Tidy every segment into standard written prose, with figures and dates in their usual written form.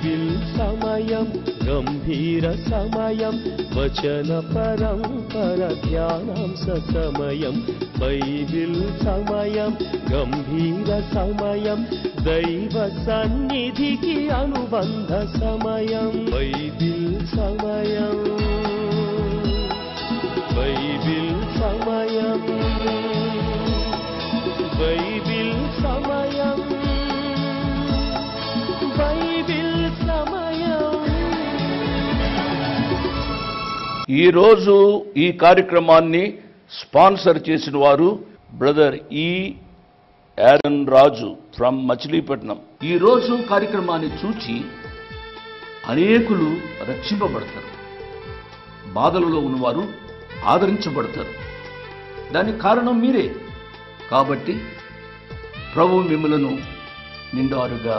Bible సమయం గంభీర సమయం వచన పరంపర ధ్యానాంశ సమయం బైబిల్ సమయం గంభీర సమయం దైవ సన్నిధికి అనుబంధ సమయం బైబిల్ సమయం బైబిల్ సమయం బైబిల్ సమయం బైబిల్ సమయం. ఈరోజు ఈ కార్యక్రమాన్ని స్పాన్సర్ చేసిన వారు brother Aaron Raju from Machilipatnam. ఈరోజు కార్యక్రమాన్ని చూచి అనేకులు రక్షింపబడతారు, బాధలలో ఉన్నవారు ఆదరించబడతారు. దానికి కారణం మీరే. కాబట్టి ప్రభు మిమ్మలను నిండారుగా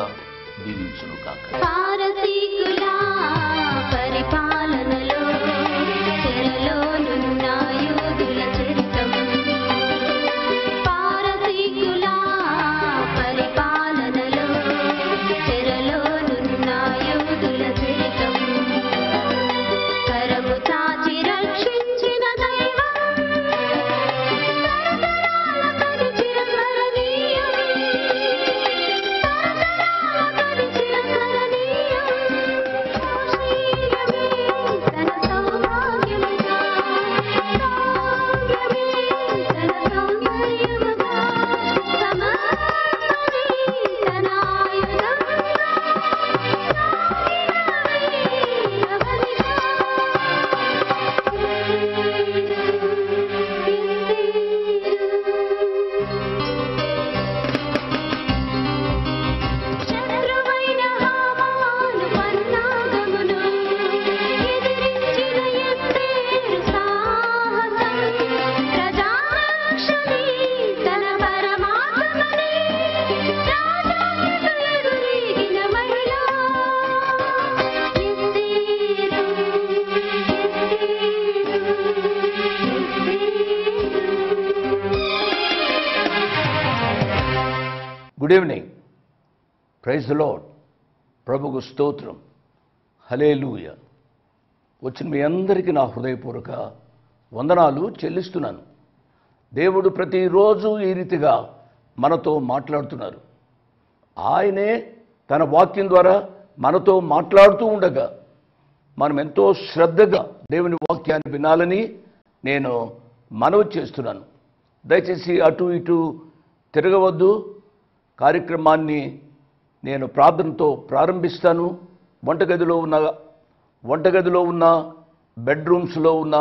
దీవించును కాక. పరిపాలనలో చెరలోనున్న యూదుల చరితం పారసీకుల పరిపాలనలో చెరలోనున్న యూదుల చరితం కరము చాచి రక్షించిన దైవం తరతరాలకది చిరస్మరణీయం తరతరాలకది చిరస్మరణీయం తన సౌభాగ్యముగా తన సౌందర్యముగా సమర్పణి తన శత్రువైన హామాను పన్నాగమును ఎదిరించిన ఎస్తేరు సాహసం ప్రజారక్షణి తన పరమాత్మని రాజాకు ఎదురీగిన మహిళ good evening. Praise the Lord. ప్రభుకు స్తోత్రం. హల్లెలూయా. వచ్చిన మీ అందరికీ నా హృదయపూర్వక వందనాలు చెల్లిస్తున్నాను. దేవుడు ప్రతిరోజు ఈ రీతిగా మనతో మాట్లాడుతున్నారు. ఆయనే తన వాక్యం ద్వారా మనతో మాట్లాడుతూ ఉండగా మనం ఎంతో శ్రద్ధగా దేవుని వాక్యాన్ని వినాలని నేను మనవి చేస్తున్నాను. దయచేసి అటు ఇటు తిరగవద్దు. కార్యక్రమాన్ని నేను ప్రార్థనతో ప్రారంభిస్తాను. వంటగదిలో ఉన్న బెడ్రూమ్స్లో ఉన్న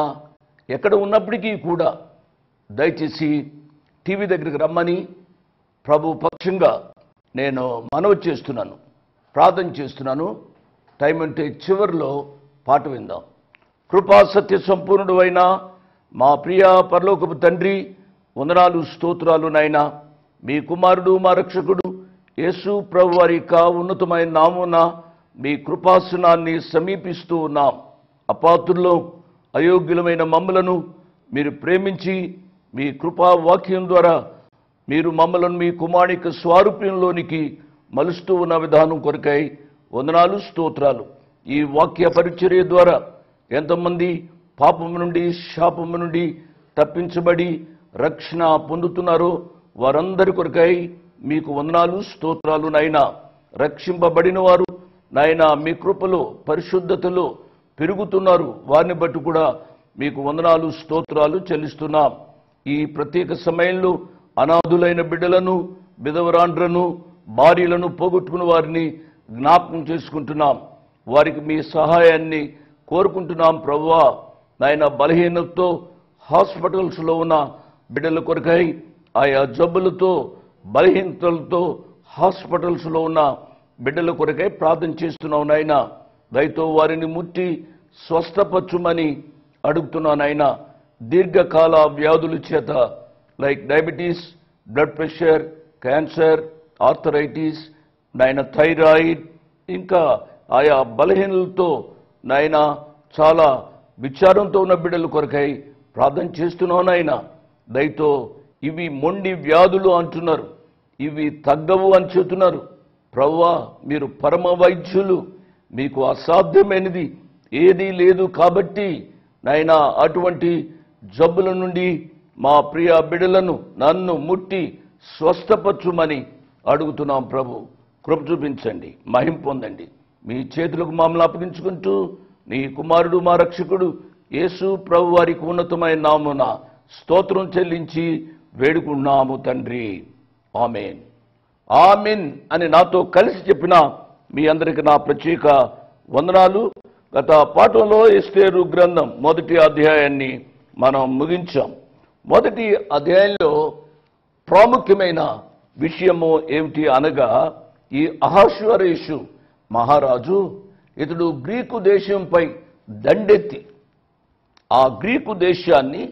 ఎక్కడ ఉన్నప్పటికీ కూడా దయచేసి టీవీ దగ్గరికి రమ్మని ప్రభు పక్షంగా నేను మనవి చేస్తున్నాను, ప్రార్థన చేస్తున్నాను. టైం అంటే చివరిలో పాట విందాం. కృపా సత్య సంపూర్ణుడు అయిన మా ప్రియ పరలోకపు తండ్రి, వందనాలు స్తోత్రాలు నాయనా. మీ కుమారుడు మా రక్షకుడు యేసు ప్రభు వారి యొక్క ఉన్నతమైన నామమున మీ కృపాసనాన్ని సమీపిస్తూ ఉన్నాం. అపాత్రుల్లో అయోగ్యులమైన మమ్మలను మీరు ప్రేమించి మీ కృపా వాక్యం ద్వారా మీరు మమ్మలను మీ కుమారుని స్వారూప్యంలోనికి మలుస్తూ ఉన్న విధానం కొరకై వందనాలు స్తోత్రాలు. ఈ వాక్య పరిచర్య ద్వారా ఎంతమంది పాపము నుండి శాపము నుండి తప్పించబడి రక్షణ పొందుతున్నారో వారందరి కొరకై మీకు వందనాలు స్తోత్రాలు నాయనా. రక్షింపబడిన వారు నాయనా మీ కృపలో పరిశుద్ధతలో పెరుగుతున్నారు. వారిని బట్టి కూడా మీకు వందనాలు స్తోత్రాలు చెల్లిస్తున్నాం. ఈ ప్రత్యేక సమయంలో అనాథులైన బిడ్డలను, విధవరాండ్రను, భార్యలను పోగొట్టుకున్న వారిని జ్ఞాపకం చేసుకుంటున్నాం. వారికి మీ సహాయాన్ని కోరుకుంటున్నాం ప్రభువా. నాయన బలహీనతతో హాస్పిటల్స్లో ఉన్న బిడ్డల కొరకై, ఆయా జబ్బులతో బలహీనతలతో హాస్పిటల్స్లో ఉన్న బిడ్డల కొరకై ప్రార్థన చేస్తున్నాం నాయన. దయతో వారిని ముట్టి స్వస్థపరచుమని అడుగుతున్నాను నాయన. దీర్ఘకాల వ్యాధుల చేత like diabetes, blood pressure, cancer, arthritis, నాయన థైరాయిడ్, ఇంకా ఆయా బలహీనలతో నాయన చాలా విచారంతో ఉన్న బిడ్డల కొరకై ప్రార్థన చేస్తున్నాం నాయన. దయతో ఇవి మొండి వ్యాధులు అంటున్నారు, ఇవి తగ్గవు అని చెబుతున్నారు. ప్రభువా మీరు పరమ వైద్యులు, మీకు అసాధ్యమైనది ఏదీ లేదు. కాబట్టి నాయనా అటువంటి జబ్బుల నుండి మా ప్రియ బిడ్డలను నన్ను ముట్టి స్వస్థపరచుమని అడుగుతున్నాం. ప్రభు కృప చూపించండి, మహిమ పొందండి. మీ చేతులకు మమ్మల్ని అప్పగించుకుంటూ నీ కుమారుడు మా రక్షకుడు యేసు ప్రభు వారికి ఉన్నతమైన నామమున స్తోత్రం చెల్లించి వేడుకున్నాము తండ్రి. ఆమేన్. ఆమేన్ అని నాతో కలిసి చెప్పిన మీ అందరికీ నా ప్రత్యేక వందనాలు. గత పాఠంలో ఎస్తేరు గ్రంథం 1వ అధ్యాయాన్ని మనం ముగించాం. 1వ అధ్యాయంలో ప్రాముఖ్యమైన విషయము ఏమిటి అనగా, ఈ అహష్వేరోషు మహారాజు ఇతడు గ్రీకు దేశంపై దండెత్తి ఆ గ్రీకు దేశాన్ని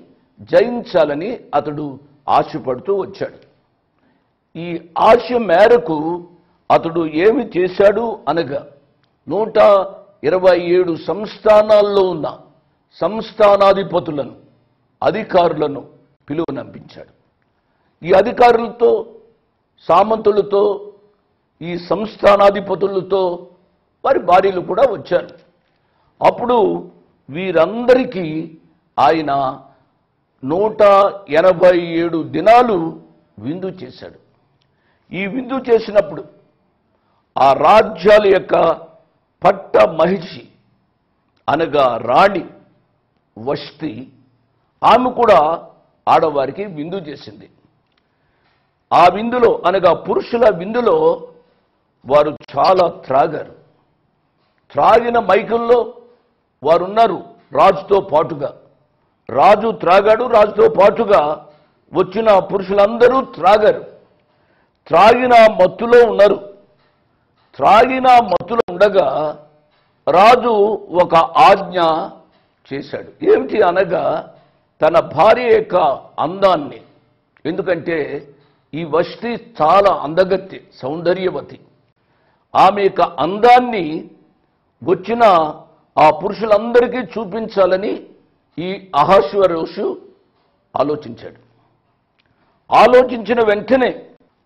జయించాలని అతడు ఆశపడుతూ వచ్చాడు. ఈ ఆశ మేరకు అతడు ఏమి చేశాడు అనగా 127 సంస్థానాల్లో ఉన్న సంస్థానాధిపతులను, అధికారులను పిలువనంపించాడు. ఈ అధికారులతో, సామంతులతో, ఈ సంస్థానాధిపతులతో వారి భార్యలు కూడా వచ్చారు. అప్పుడు వీరందరికీ ఆయన 187 దినాలు విందు చేశాడు. ఈ విందు చేసినప్పుడు ఆ రాజ్యాల యొక్క పట్ట మహిషి అనగా రాణి వష్టి, ఆమె కూడా ఆడవారికి విందు చేసింది. ఆ విందులో అనగా పురుషుల విందులో వారు చాలా త్రాగారు. త్రాగిన మైకంలో వారున్నారు రాజుతో పాటుగా. రాజు త్రాగాడు, రాజుతో పాటుగా వచ్చిన పురుషులందరూ త్రాగారు. త్రాగిన మత్తులో ఉన్నారు. త్రాగిన మత్తులో ఉండగా రాజు ఒక ఆజ్ఞ చేశాడు. ఏమిటి అనగా, తన భార్య యొక్క అందాన్ని, ఎందుకంటే ఈ వష్టి చాలా అందగత్తి, సౌందర్యవతి, ఆమె యొక్క అందాన్ని వచ్చిన ఆ పురుషులందరికీ చూపించాలని ఈ అహష్వేరోషు ఆలోచించాడు. ఆలోచించిన వెంటనే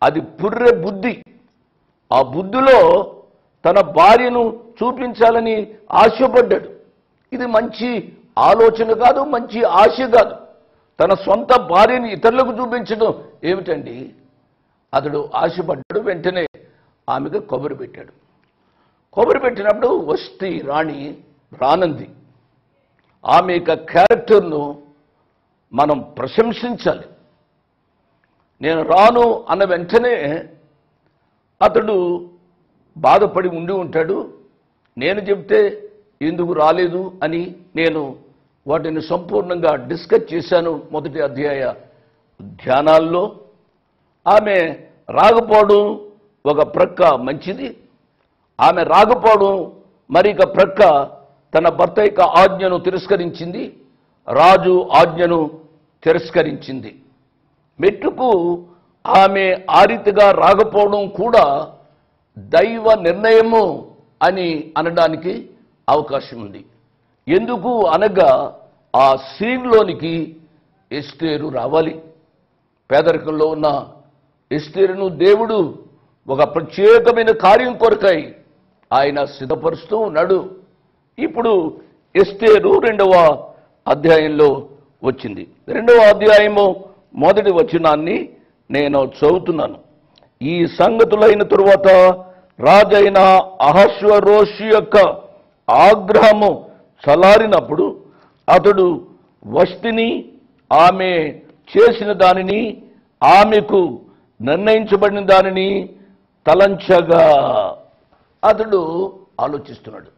అది పుర్రె బుద్ధి. ఆ బుద్ధిలో తన భార్యను చూపించాలని ఆశపడ్డాడు. ఇది మంచి ఆలోచన కాదు, మంచి ఆశ కాదు. తన సొంత భార్యని ఇతరులకు చూపించడం ఏమిటండి? అతడు ఆశపడ్డాడు. వెంటనే ఆమెకు కొబ్బరి పెట్టాడు. కొబ్బరి పెట్టినప్పుడు వష్టి రాణి రానంది. ఆమె యొక్క క్యారెక్టర్ను మనం ప్రశంసించాలి. నేను రాను అన్న వెంటనే అతడు బాధపడి ఉండి ఉంటాడు. నేను చెప్తే ఎందుకు రాలేదు అని నేను వాటిని సంపూర్ణంగా డిస్కస్ చేశాను 1వ అధ్యాయ ధ్యానాల్లో. ఆమె రాకపోవడం ఒక ప్రక్క మంచిది, ఆమె రాకపోవడం మరిక ప్రక్క తన భర్త యొక్క ఆజ్ఞను తిరస్కరించింది, రాజు ఆజ్ఞను తిరస్కరించింది. మెట్టుకు ఆమె ఆ రీతిగా రాకపోవడం కూడా దైవ నిర్ణయము అని అనడానికి అవకాశం ఉంది. ఎందుకు అనగా, ఆ సీన్లోనికి ఎస్తేరు రావాలి. పేదరికంలో ఉన్న ఎస్తేరును దేవుడు ఒక ప్రత్యేకమైన కార్యం కొరకై ఆయన సిద్ధపరుస్తూ ఉన్నాడు. ఇప్పుడు ఎస్తేరు 2వ అధ్యాయంలో వచ్చింది. 2వ అధ్యాయము 1వ వచనాన్ని నేను చదువుతున్నాను. ఈ సంగతులైన తరువాత రాజైన అహష్వేరోషు యొక్క ఆగ్రహము చలారినప్పుడు అతడు వష్టిని, ఆమె చేసిన దానిని, ఆమెకు నిర్ణయించబడిన దానిని తలంచగా అతడు ఆలోచిస్తున్నాడు.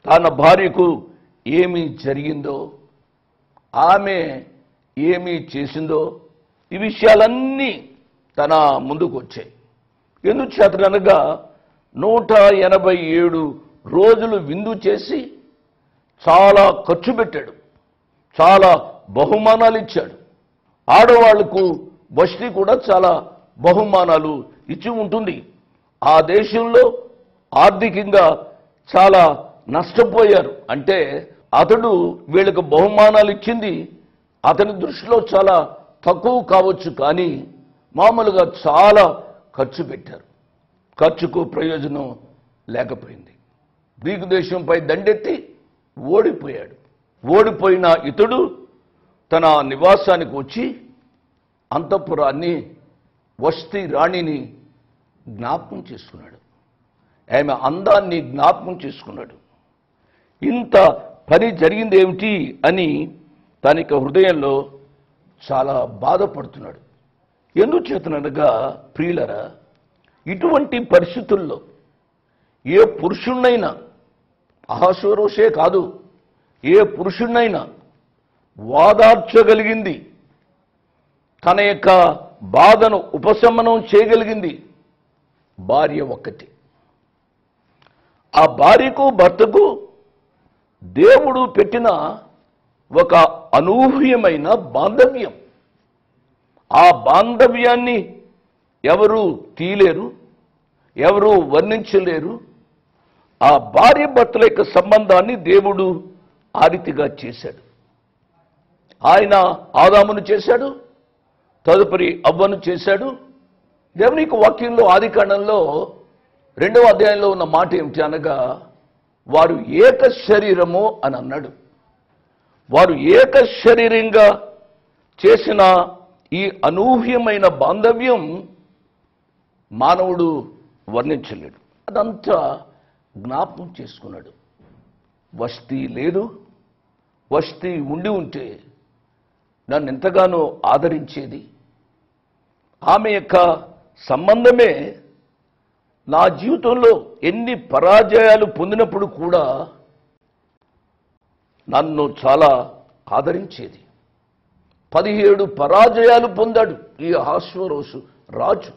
తన భార్యకు ఏమి జరిగిందో, ఆమె ఏమి చేసిందో, ఈ విషయాలన్నీ తన ముందుకు వచ్చాయి. ఎందుచేతనగా 187 రోజులు విందు చేసి చాలా ఖర్చు పెట్టాడు, చాలా బహుమానాలు ఇచ్చాడు. ఆడవాళ్లకు వష్టి కూడా చాలా బహుమానాలు ఇచ్చి ఉంటుంది. ఆ దేశంలో ఆర్థికంగా చాలా నష్టపోయారు. అంటే అతడు వీళ్ళకు బహుమానాలు ఇచ్చింది అతని దృష్టిలో చాలా తక్కువ కావచ్చు, కానీ మామూలుగా చాలా ఖర్చు పెట్టారు. ఖర్చుకు ప్రయోజనం లేకపోయింది. గ్రీకు దేశంపై దండెత్తి ఓడిపోయాడు. ఓడిపోయిన ఇతడు తన నివాసానికి వచ్చి అంతఃపురాన్ని, వస్తీ రాణిని జ్ఞాపకం చేసుకున్నాడు. ఆమె అందాన్ని జ్ఞాపకం చేసుకున్నాడు. ఇంత పని జరిగింది ఏమిటి అని తనకి హృదయంలో చాలా బాధపడుతున్నాడు. ఎందుచేతనగా ప్రియులరా, ఇటువంటి పరిస్థితుల్లో ఏ పురుషుణ్ణైనా, అహశ్వరోషే కాదు, ఏ పురుషుణ్ణైనా వాదార్చగలిగింది, తన యొక్క బాధను ఉపశమనం చేయగలిగింది భార్య ఒక్కటి. ఆ భార్యకు భర్తకు దేవుడు పెట్టిన ఒక అనూహ్యమైన బాంధవ్యం. ఆ బాంధవ్యాన్ని ఎవరు తీయలేరు, ఎవరు వర్ణించలేరు. ఆ భార్య భర్తల యొక్క సంబంధాన్ని దేవుడు ఆ రీతిగా చేశాడు. ఆయన ఆదామును చేశాడు, తదుపరి అవ్వను చేశాడు. దేవుని యొక్క వాక్యంలో ఆదికాండంలో 2వ అధ్యాయంలో ఉన్న మాట ఏమిటి అనగా, వారు ఏక శరీరము అని అన్నాడు. వారు ఏక శరీరంగా చేసిన ఈ అనూహ్యమైన బాంధవ్యం మానవుడు వర్ణించలేడు. అదంతా జ్ఞాపకం చేసుకున్నాడు. వస్తీ లేదు, వస్తీ ఉండి ఉంటే నన్ను ఎంతగానో ఆదరించేది. ఆమె యొక్క సంబంధమే నా జీవితంలో ఎన్ని పరాజయాలు పొందినప్పుడు కూడా నన్ను చాలా ఆదరించేది. 17 పరాజయాలు పొందాడు ఈ అహశ్వరోషు రాజు.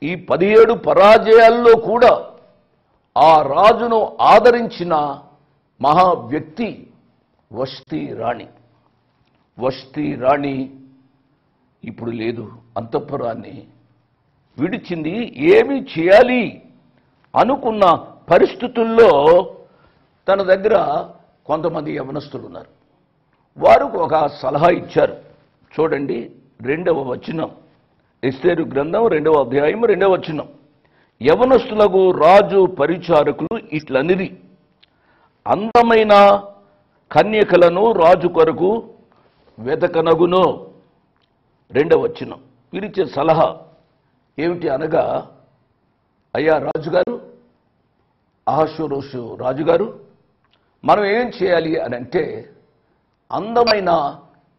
ఈ 17 పరాజయాల్లో కూడా ఆ రాజును ఆదరించిన మహా వ్యక్తి వస్తీ రాణి. వస్తీ రాణి ఇప్పుడు లేదు, అంతఃపురాన్ని విడిచింది. ఏమి చేయాలి అనుకున్న పరిస్థితుల్లో తన దగ్గర కొంతమంది యవనస్తులు ఉన్నారు. వారు ఒక సలహా ఇచ్చారు. చూడండి 2వ వచనం, ఎస్తేరు గ్రంథం 2వ అధ్యాయం 2వ వచనం. యవనస్తులకు రాజు పరిచారకులు ఇట్లనిది, అందమైన కన్యకలను రాజు కొరకు వెతకనగును. 2వ వచనం. వీరిచ్చే సలహా ఏమిటి అనగా, అయ్యా రాజుగారు, అహశ్వరోషు రాజుగారు, మనం ఏం చేయాలి అని అంటే, అందమైన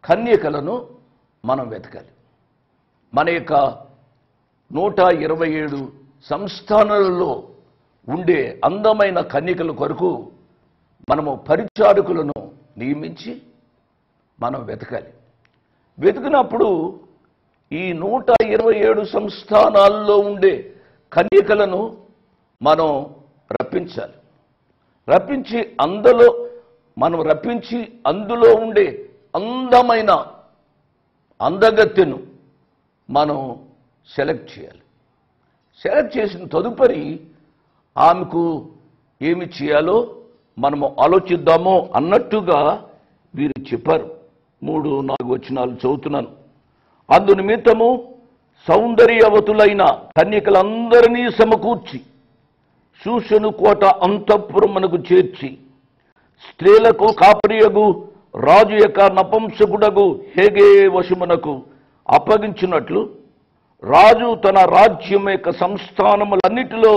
కన్యకలను మనం వెతకాలి. మన యొక్క 127 సంస్థానాలలో ఉండే అందమైన కన్యకల కొరకు మనము పరిచారకులను నియమించి మనం వెతకాలి. వెతికినప్పుడు ఈ 127 సంస్థానాల్లో ఉండే కన్యకలను మనం రప్పించాలి. రప్పించి అందులో ఉండే అందమైన అందగత్తెను మనం సెలెక్ట్ చేయాలి. సెలెక్ట్ చేసిన తదుపరి ఆమెకు ఏమి చేయాలో మనము ఆలోచిద్దామో అన్నట్టుగా వీరు చెప్పారు. 3-4 వచనాలు చదువుతున్నాను. అందు నిమిత్తము సౌందర్యవతులైన కన్యకలందరినీ సమకూర్చి శూషను కోట అంతఃపురమునకు చేర్చి, స్త్రీలకు కాపరియగు రాజు యొక్క నపుంసకుడగు హేగే వశమునకు అప్పగించినట్లు రాజు తన రాజ్యం యొక్క సంస్థానములన్నిటిలో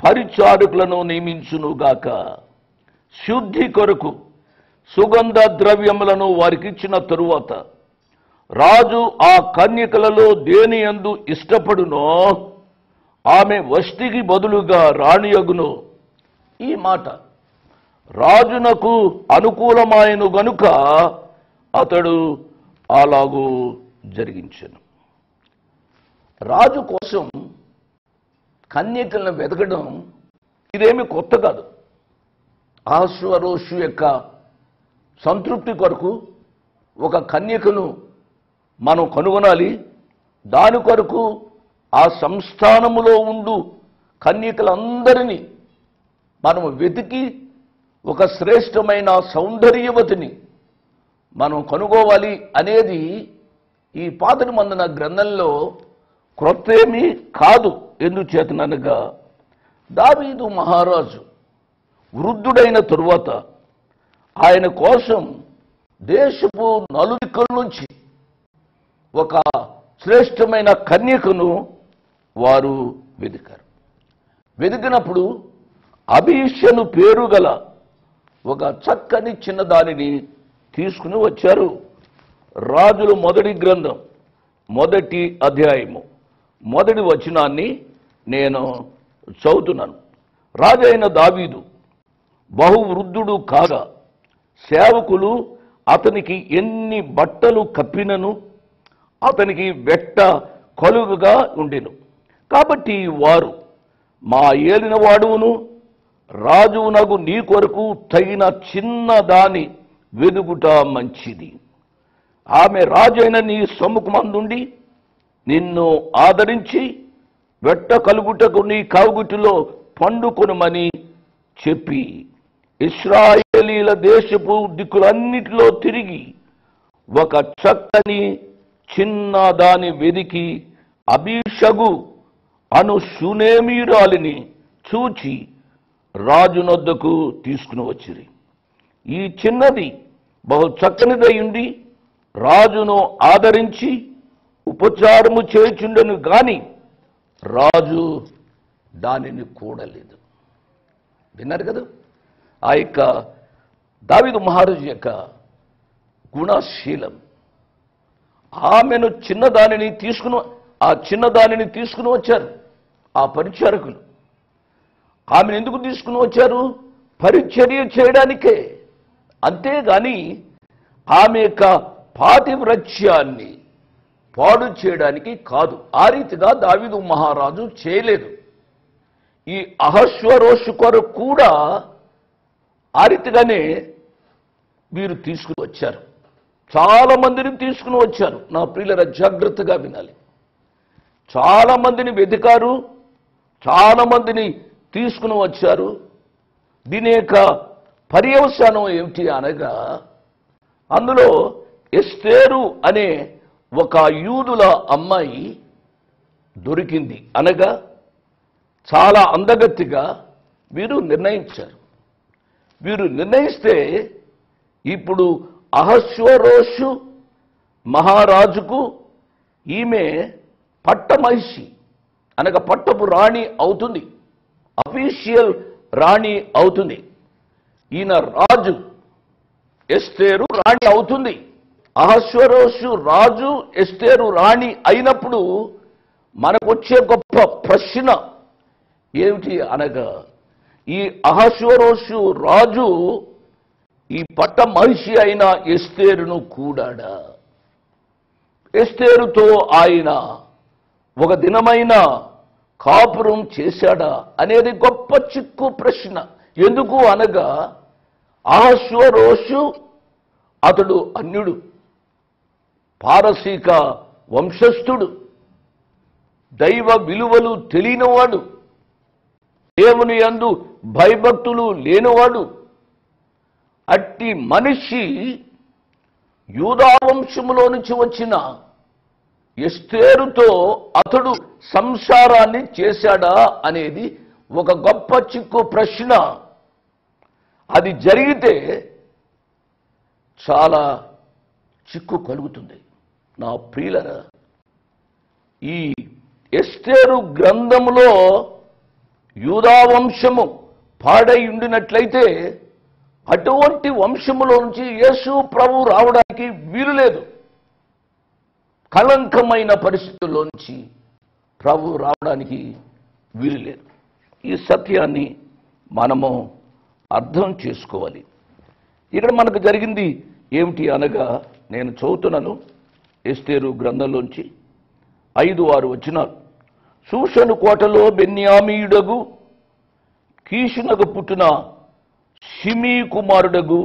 పరిచారకులను నియమించునుగాక. శుద్ధి కొరకు సుగంధ ద్రవ్యములను వారికిచ్చిన తరువాత రాజు ఆ కన్యకలలో దేని యందు ఇష్టపడునో ఆమె వష్టికి బదులుగా రాణియగును. ఈ మాట రాజునకు అనుకూలమాయను గనుక అతడు అలాగూ జరిగించెను. రాజు కోసం కన్యకలను వెతకడం ఇదేమి కొత్త కాదు. అహశ్వరోషు యొక్క సంతృప్తి కొరకు ఒక కన్యకను మనం కనుగొనాలి. దాని కొరకు ఆ సంస్థానములో ఉండు కన్యకలందరినీ మనం వెతికి ఒక శ్రేష్టమైన సౌందర్యవతిని మనం కనుగోవాలి అనేది ఈ పాత నిబంధన గ్రంథంలో క్రొత్తేమీ కాదు. ఎందుచేతనగా దావీదు మహారాజు వృద్ధుడైన తరువాత ఆయన కోసం దేశపు నలుదిక్కుల నుంచి ఒక శ్రేష్టమైన కన్యకను వారు వెదికారు. వెదికినప్పుడు అబీషను పేరు గల ఒక చక్కని చిన్నదానిని తీసుకుని వచ్చారు. రాజుల మొదటి గ్రంథం 1వ అధ్యాయము 1వ వచనాన్ని నేను చదువుతున్నాను. రాజైన దావీదు బహువృద్ధుడు కాగా సేవకులు అతనికి ఎన్ని బట్టలు కప్పినను అతనికి వెట్ట కలుగుగా ఉండెను. కాబట్టి వారు, మా ఏలినవాడును రాజునగు నీ కొరకు తగిన చిన్నదాని వెదుగుట మంచిది. ఆమె రాజైన నీ సమ్ముఖమందుండి నిన్ను ఆదరించి వెట్ట కలుగుటకు నీ కావుగుటిలో పండుకొనుమని చెప్పి ఇశ్రాయేలీల దేశపు దిక్కులన్నిటిలో తిరిగి ఒక చక్కని చిన్న దాని వెదికి అబీషగు అను షూనేమీయురాలిని చూచి రాజునొద్దకు తీసుకుని వచ్చిరి. ఈ చిన్నది బహు చక్కనిదయుండి రాజును ఆదరించి ఉపచారము చేయుచుండెను గాని రాజు దానిని కూడలేదు. విన్నారు కదా ఆ యొక్క దావీదు మహారాజు యొక్క గుణశీలం. ఆమెను చిన్నదానిని తీసుకుని వచ్చారు ఆ పరిచారకులు. ఆమెను ఎందుకు తీసుకుని వచ్చారు? పరిచర్య చేయడానికే, అంతేగాని ఆమె యొక్క పాతివ్రత్యాన్ని పాడు చేయడానికి కాదు. ఆ రీతిగా దావీదు మహారాజు చేయలేదు. ఈ అహశ్వరోషు కొరకు కూడా ఆ రీతిగానే వీరు తీసుకుని వచ్చారు. చాలా మందిని తీసుకుని వచ్చారు. నా ప్రియుల జాగ్రత్తగా వినాలి. చాలా మందిని వెతికారు, చాలా మందిని తీసుకుని వచ్చారు. దీని యొక్క పర్యవసానం ఏమిటి అనగా, అందులో ఎస్తేరు అనే ఒక యూదుల అమ్మాయి దొరికింది. అనగా చాలా అందగత్తిగా వీరు నిర్ణయించారు. వీరు నిర్ణయిస్తే ఇప్పుడు అహశ్వరోషు మహారాజుకు ఈమె పట్టమహిషి అనగా పట్టపు రాణి అవుతుంది, అఫీషియల్ రాణి అవుతుంది. ఈయన రాజు, ఎస్తేరు రాణి అవుతుంది. అహశ్వరోషు రాజు, ఎస్తేరు రాణి అయినప్పుడు మనకొచ్చే గొప్ప ప్రశ్న ఏమిటి అనగా, ఈ అహశ్వరోషు రాజు ఈ పట్ట మహిషి అయిన ఎస్తేరును కూడాడా? ఎస్తేరుతో ఆయన ఒక దినమైన కాపురం చేశాడా అనేది గొప్ప చిక్కు ప్రశ్న. ఎందుకు అనగా అహశ్వరోషు అతడు అన్యుడు, పారసీక వంశస్థుడు, దైవ విలువలు తెలియనివాడు, దేవుని యందు భయభక్తులు లేనివాడు. అట్టి మనిషి యూదా వంశములో నుంచి వచ్చిన ఎస్తేరుతో అతడు సంసారాన్ని చేశాడా అనేది ఒక గొప్ప చిక్కు ప్రశ్న. అది జరిగితే చాలా చిక్కు కలుగుతుంది. నా ప్రియులరా, ఈ ఎస్తేరు గ్రంథములో యూదా వంశము పాడై ఉండినట్లయితే అటువంటి వంశములో నుంచి యేసు ప్రభు రావడానికి వీలు లేదు. కళంకమైన పరిస్థితుల్లోంచి ప్రభు రావడానికి వీలు లేదు. ఈ సత్యాన్ని మనము అర్థం చేసుకోవాలి. ఇక్కడ మనకు జరిగింది ఏమిటి అనగా, నేను చదువుతున్నాను ఎస్తేరు గ్రంథంలోంచి 5-6 వచనాలు. షూషను కోటలో బెన్యామీయుడగు కీషునకు పుట్టిన షిమీ కుమారుడగు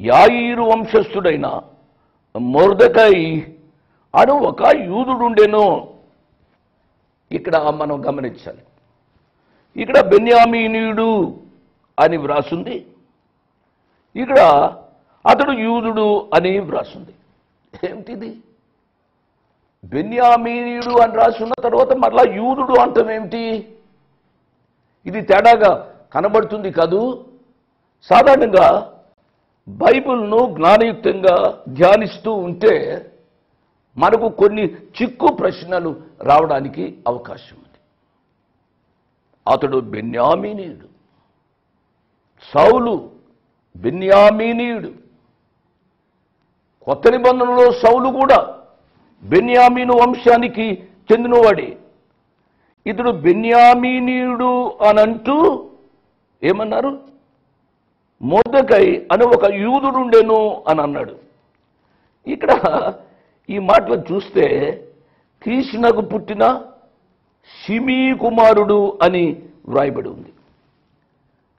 యాయీరు వంశస్థుడైన మొర్దెకై అను ఒక యూదుడుండెను. ఇక్కడ మనం గమనించాలి. ఇక్కడ బెన్యామీనీయుడు అని వ్రాసుంది, ఇక్కడ అతడు యూదుడు అని వ్రాసుంది. ఏమిటిది? బెన్యామీనీయుడు అని రాసున్న తర్వాత మరలా యూదుడు అంటాం ఏమిటి? ఇది తేడాగా కనబడుతుంది కాదు. సాధారణంగా బైబిల్ను జ్ఞానయుక్తంగా ధ్యానిస్తూ ఉంటే మనకు కొన్ని చిక్కు ప్రశ్నలు రావడానికి అవకాశం ఉంది. అతడు బెన్యామీనీయుడు, సౌలు బెన్యామీనీయుడు. కొత్త నిబంధనలో సౌలు కూడా బెన్యామీను వంశానికి చెందినవాడే. ఇతడు బెన్యామీనీయుడు అనంటూ ఏమన్నారు? మొర్దెకై అని ఒక యూదుడుండెను అని అన్నాడు. ఇక్కడ ఈ మాటలు చూస్తే కీషునకు పుట్టిన షిమీ కుమారుడు అని వ్రాయబడి ఉంది.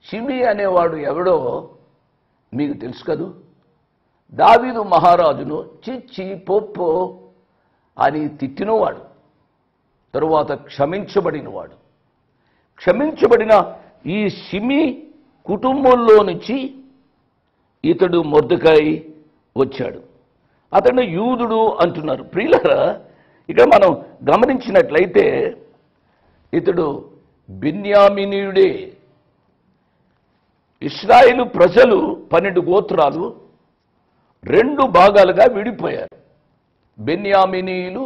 షిమీ అనేవాడు ఎవడో మీకు తెలుసు కదూ. దావీదు మహారాజును చిచ్చి పొప్పో అని తిట్టినవాడు, తరువాత క్షమించబడినవాడు. క్షమించబడిన ఈ షిమీ కుటుంబంలో నుంచి ఇతడు మొర్దెకై వచ్చాడు. అతను యూదుడు అంటున్నారు. ప్రియులారా, ఇక్కడ మనం గమనించినట్లయితే ఇతడు బెన్యామీనీయుడే. ఇశ్రాయేలు ప్రజలు 12 గోత్రాలు 2 భాగాలుగా విడిపోయారు. బెన్యామీనీయులు,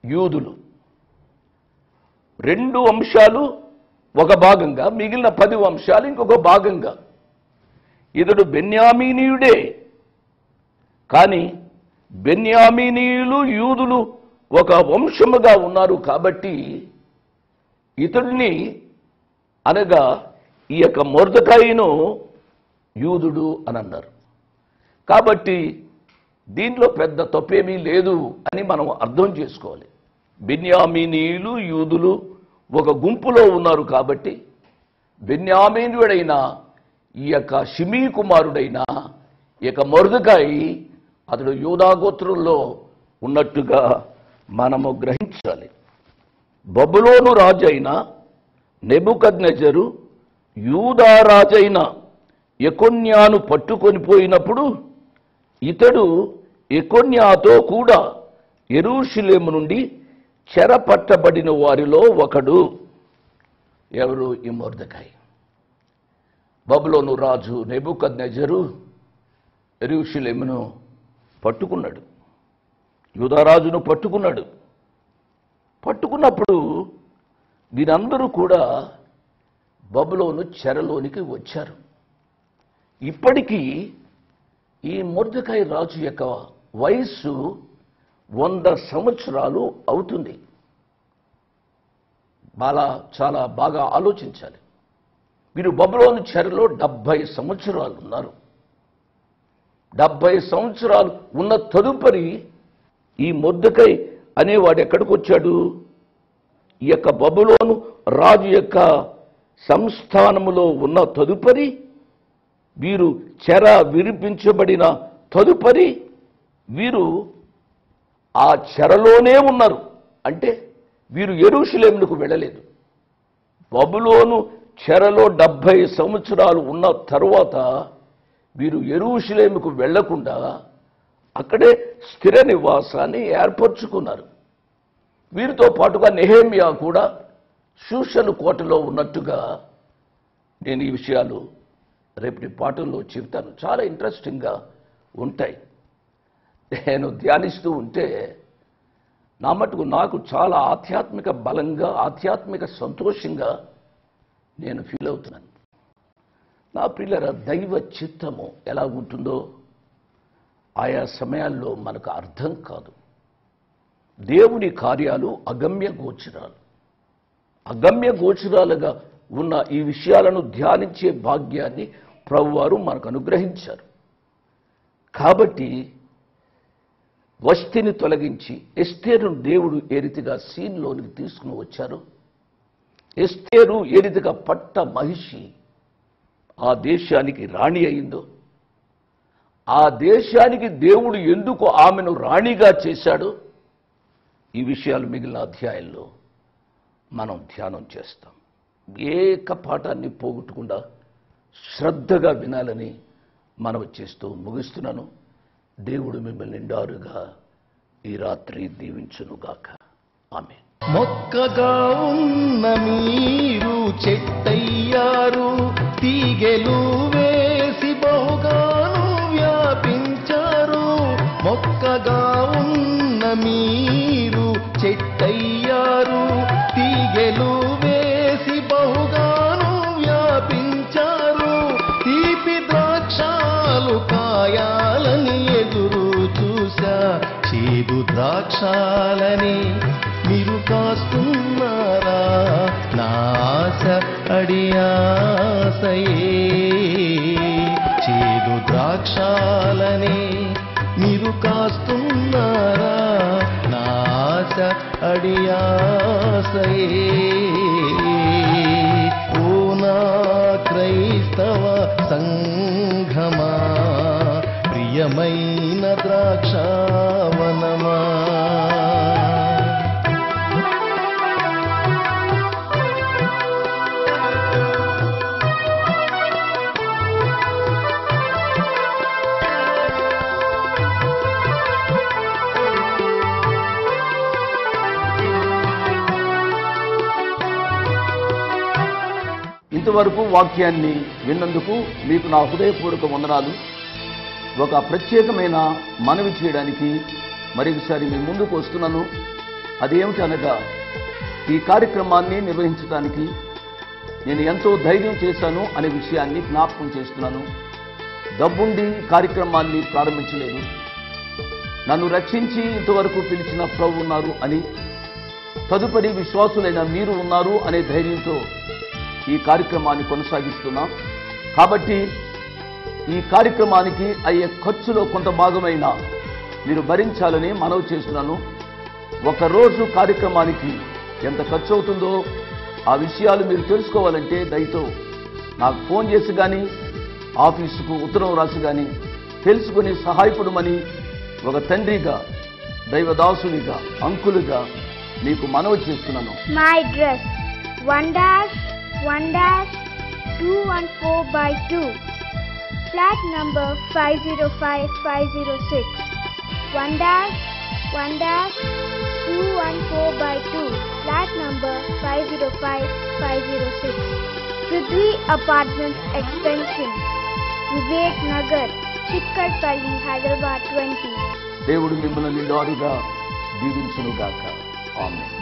యూదులు. 2 వంశాలు ఒక భాగంగా, మిగిలిన 10 వంశాలు ఇంకొక భాగంగా. ఇతడు బెన్యామీనీయుడే. కానీ బెన్యామీనీయులు, యూదులు ఒక వంశముగా ఉన్నారు కాబట్టి ఇతడిని అనగా ఈ యొక్క మొర్దెకైను యూదుడు అని అన్నారు. కాబట్టి దీంట్లో పెద్ద తప్పేమీ లేదు అని మనం అర్థం చేసుకోవాలి. బెన్యామీనీయులు, యూదులు ఒక గుంపులో ఉన్నారు కాబట్టి బెన్యామీనుడైన ఈ యొక్క షిమీ కుమారుడైన ఈ యొక్క మొర్దెకై అతడు యూదా గోత్రంలో ఉన్నట్టుగా మనము గ్రహించాలి. బబులోను రాజైన నెబుకద్నెజరు యూదా రాజైన యెకొన్యాను పట్టుకొని పోయినప్పుడు ఇతడు యెకొన్యాతో కూడా యెరూషలేము నుండి చెరపట్టబడిన వారిలో ఒకడు. ఎవరు? ఈ మొర్దెకై. బబులోను రాజు నెబుకద్నెజరు యెరూషలేమును పట్టుకున్నాడు, యూదారాజును పట్టుకున్నాడు. పట్టుకున్నప్పుడు వీరందరూ కూడా బబులోను చెరలోనికి వచ్చారు. ఇప్పటికీ ఈ మొర్దెకై రాజు యొక్క వయస్సు 100 సంవత్సరాలు అవుతుంది. చాలా బాగా ఆలోచించాలి. వీరు బబులోను చెరలో 70 సంవత్సరాలు ఉన్నారు. 70 సంవత్సరాలు ఉన్న తదుపరి ఈ మొర్దెకై అనేవాడు ఎక్కడికి వచ్చాడు? ఈ యొక్క బబులోను రాజు యొక్క సంస్థానములో ఉన్న తదుపరి, వీరు చెర విరిపించబడిన తదుపరి వీరు ఆ చెరలోనే ఉన్నారు. అంటే వీరు యెరూషలేమునకు వెళ్ళలేదు. బబులోను చెరలో 70 సంవత్సరాలు ఉన్న తరువాత వీరు యెరూషలేముకు వెళ్లకుండా అక్కడే స్థిర నివాసాన్ని ఏర్పరచుకున్నారు. వీరితో పాటుగా నెహెమ్యా కూడా షూషను కోటలో ఉన్నట్టుగా నేను ఈ విషయాలు రేపటి పాఠంలో చెప్తాను. చాలా ఇంట్రెస్టింగ్గా ఉంటాయి. నేను ధ్యానిస్తూ ఉంటే నా మటుకు నాకు చాలా ఆధ్యాత్మిక బలంగా, ఆధ్యాత్మిక సంతోషంగా నేను ఫీల్ అవుతున్నాను. నా ప్రియులారా, దైవ చిత్తము ఎలా ఉంటుందో ఆయా సమయాల్లో మనకు అర్థం కాదు. దేవుని కార్యాలు అగమ్య గోచరాలు. అగమ్య గోచరాలుగా ఉన్న ఈ విషయాలను ధ్యానించే భాగ్యాన్ని ప్రభువారు మనకు అనుగ్రహించారు. కాబట్టి వష్టిని తొలగించి ఎస్తేరును దేవుడు ఏ రీతిగా సీన్లోనికి తీసుకుని వచ్చారు, ఎస్తేరు ఏ రీతిగా పట్ట మహిషి ఆ దేశానికి రాణి అయిందో, ఆ దేశానికి దేవుడు ఎందుకు ఆమెను రాణిగా చేశాడో, ఈ విషయాలు మిగిలిన అధ్యాయంలో మనం ధ్యానం చేస్తాం. ఏక పాఠాన్ని పోగొట్టకుండా శ్రద్ధగా వినాలని మనవి చేస్తూ ముగిస్తున్నాను. దేవుడు మిమ్మల్ని నిండారుగా ఈ రాత్రి దీవించునుగాక. ఆమేన్. మొక్కగా ఉన్న మీరు చెట్టయ్యారు. చెట్టయ్యారు, తీగెలు వేసి బహుగాను వ్యాపించారు. మొక్కగా ఉన్న మీరు చెట్టయ్యారు, తీగెలు వేసి బహుగాను వ్యాపించారు. తీపి ద్రాక్షాలు కాయాలని ఎదురు చూసా, చేదు ద్రాక్షాలని మీరు కాస్తున్నారా? నా ఆశ అడియాసయే. చేదు ద్రాక్షాలని మీరు కాస్తున్నారా? నా ఆశ అడియాసయే. ఓ నా క్రైస్తవ సంఘమా, ప్రియమైన ద్రాక్షావనమా, ఇంతవరకు వాక్యాన్ని విన్నందుకు మీకు నా హృదయపూర్వక వందనాలు. ఒక ప్రత్యేకమైన మనవి చేయడానికి మరొకసారి మీ ముందుకు వస్తున్నాను. అదేమిటనగా, ఈ కార్యక్రమాన్ని నిర్వహించడానికి నేను ఎంతో ధైర్యం చేశాను అనే విషయాన్ని జ్ఞాపకం చేస్తున్నాను. డబ్బుండి కార్యక్రమాన్ని ప్రారంభించలేదు. నన్ను రక్షించి ఇంతవరకు పిలిచిన ప్రభు ఉన్నారు అని, తదుపరి విశ్వాసులైన మీరు ఉన్నారు అనే ధైర్యంతో ఈ కార్యక్రమాన్ని కొనసాగిస్తున్నాం. కాబట్టి ఈ కార్యక్రమానికి అయ్యే ఖర్చులో కొంత భాగమైన మీరు భరించాలని మనవి చేస్తున్నాను. ఒకరోజు కార్యక్రమానికి ఎంత ఖర్చు అవుతుందో ఆ విషయాలు మీరు తెలుసుకోవాలంటే దయతో నాకు ఫోన్ చేసి కానీ, ఆఫీసుకు ఉత్తరం రాసి కానీ తెలుసుకుని సహాయపడమని ఒక తండ్రిగా, దైవదాసునిగా, అంకులుగా మీకు మనవి చేస్తున్నాను. My address 1-1-214/2, flat number 505506. 1-1-214/2, flat number 505506. Prithvi Apartments Extension, Vivek Nagar, Chikkarpalli, Hyderabad 20. దేవుడు మిమ్మల్ని నిండారుగా దీవించునుగాక. ఆమేన్.